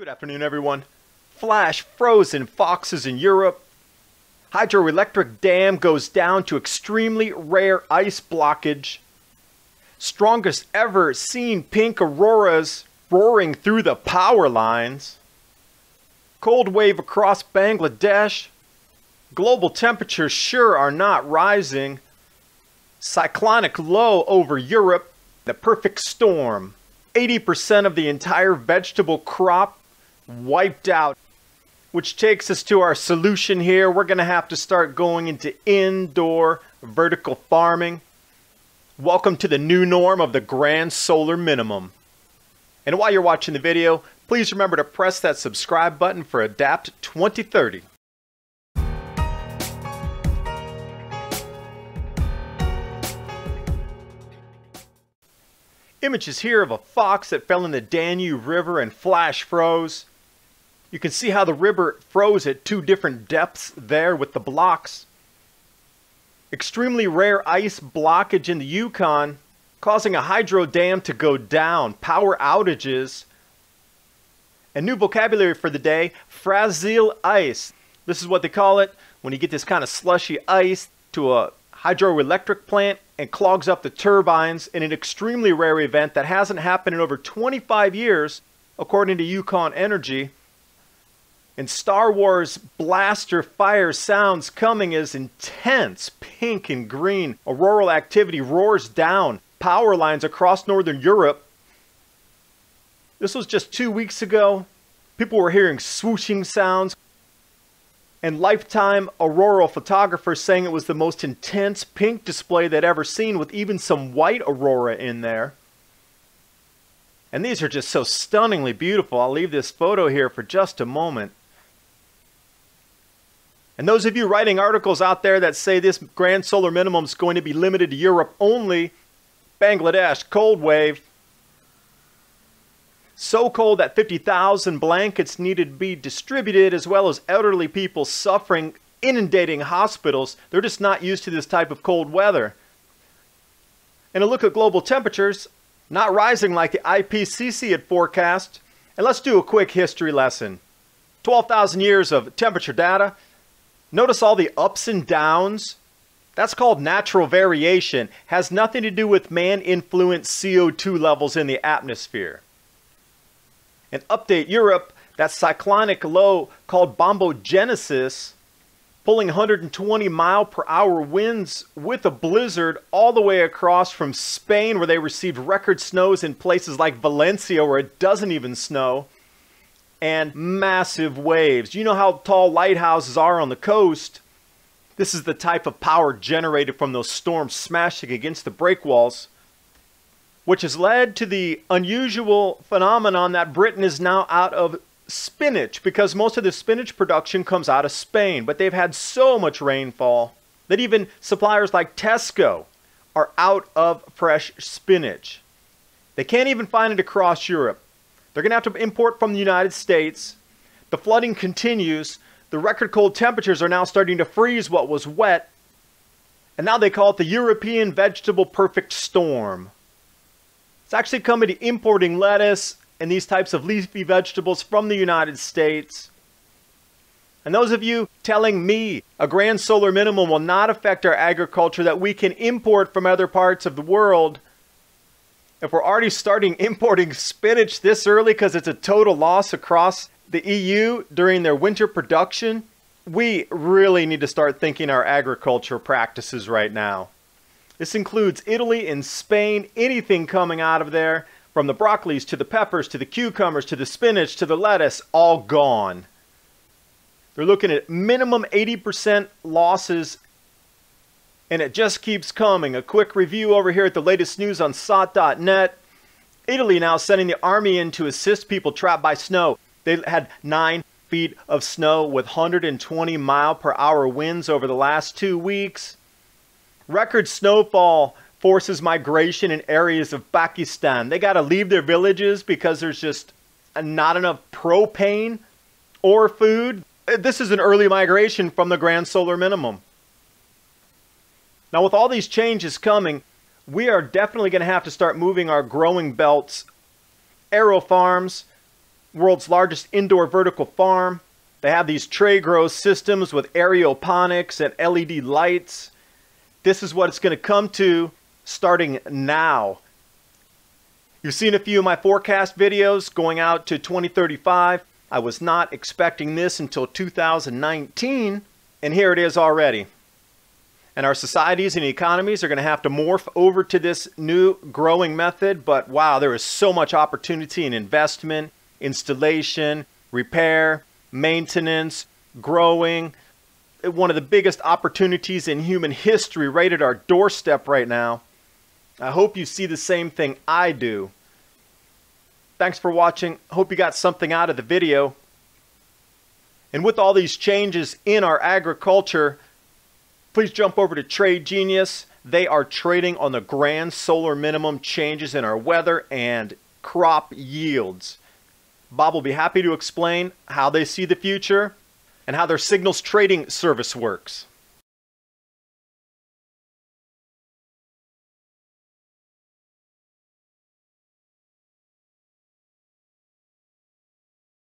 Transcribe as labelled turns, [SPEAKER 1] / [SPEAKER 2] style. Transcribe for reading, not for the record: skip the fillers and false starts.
[SPEAKER 1] Good afternoon, everyone. Flash frozen foxes in Europe. Hydroelectric dam goes down to extremely rare ice blockage. Strongest ever seen pink auroras roaring through the power lines. Cold wave across Bangladesh. Global temperatures sure are not rising. Cyclonic low over Europe. The perfect storm. 80% of the entire vegetable crop wiped out. Which takes us to our solution here. We're going to have to start going into indoor vertical farming. Welcome to the new norm of the grand solar minimum. And while you're watching the video, please remember to press that subscribe button for Adapt 2030. Images here of a fox that fell in the Danube River and flash froze. You can see how the river froze at two different depths there with the blocks. Extremely rare ice blockage in the Yukon, causing a hydro dam to go down, power outages. And new vocabulary for the day, fragile ice. This is what they call it when you get this kind of slushy ice to a hydroelectric plant and clogs up the turbines in an extremely rare event that hasn't happened in over 25 years, according to Yukon Energy. And Star Wars blaster fire sounds coming as intense pink and green auroral activity roars down power lines across northern Europe. This was just 2 weeks ago. People were hearing swooshing sounds and lifetime auroral photographers saying it was the most intense pink display they'd ever seen, with even some white aurora in there. And these are just so stunningly beautiful. I'll leave this photo here for just a moment. And those of you writing articles out there that say this grand solar minimum is going to be limited to Europe only, Bangladesh, cold wave. So cold that 50,000 blankets needed to be distributed, as well as elderly people suffering, inundating hospitals. They're just not used to this type of cold weather. And a look at global temperatures, not rising like the IPCC had forecast. And let's do a quick history lesson. 12,000 years of temperature data. Notice all the ups and downs. That's called natural variation. Has nothing to do with man-influenced CO2 levels in the atmosphere. And update Europe, that cyclonic low called bombogenesis, pulling 120 mile-per-hour winds with a blizzard all the way across from Spain, where they received record snows in places like Valencia, where it doesn't even snow. And massive waves. You know how tall lighthouses are on the coast. This is the type of power generated from those storms smashing against the breakwalls, which has led to the unusual phenomenon that Britain is now out of spinach, because most of the spinach production comes out of Spain. But they've had so much rainfall that even suppliers like Tesco are out of fresh spinach. They can't even find it across Europe. They're going to have to import from the United States. The flooding continues. The record cold temperatures are now starting to freeze what was wet. And now they call it the European Vegetable Perfect Storm. It's actually coming to importing lettuce and these types of leafy vegetables from the United States. And those of you telling me a grand solar minimum will not affect our agriculture, that we can import from other parts of the world, if we're already starting importing spinach this early because it's a total loss across the EU during their winter production, we really need to start thinking our agriculture practices right now. This includes Italy and Spain. Anything coming out of there, from the broccolis to the peppers to the cucumbers to the spinach to the lettuce, all gone. They're looking at minimum 80% losses, and it just keeps coming. A quick review over here at the latest news on SOT.net. Italy now sending the army in to assist people trapped by snow. They had 9 feet of snow with 120 mile-per-hour winds over the last 2 weeks. Record snowfall forces migration in areas of Pakistan. They got to leave their villages because there's just not enough propane or food. This is an early migration from the grand solar minimum. Now, with all these changes coming, we are definitely going to have to start moving our growing belts, aero farms, World's largest indoor vertical farm. They have these tray grow systems with aeroponics and LED lights. This is what it's going to come to starting now. You've seen a few of my forecast videos going out to 2035. I was not expecting this until 2019, and here it is already. And our societies and economies are going to have to morph over to this new growing method, but wow, there is so much opportunity in investment, installation, repair, maintenance, growing. One of the biggest opportunities in human history right at our doorstep right now. I hope you see the same thing I do. Thanks for watching. Hope you got something out of the video. And with all these changes in our agriculture, please jump over to Trade Genius. They are trading on the grand solar minimum changes in our weather and crop yields. Bob will be happy to explain how they see the future and how their signals trading service works.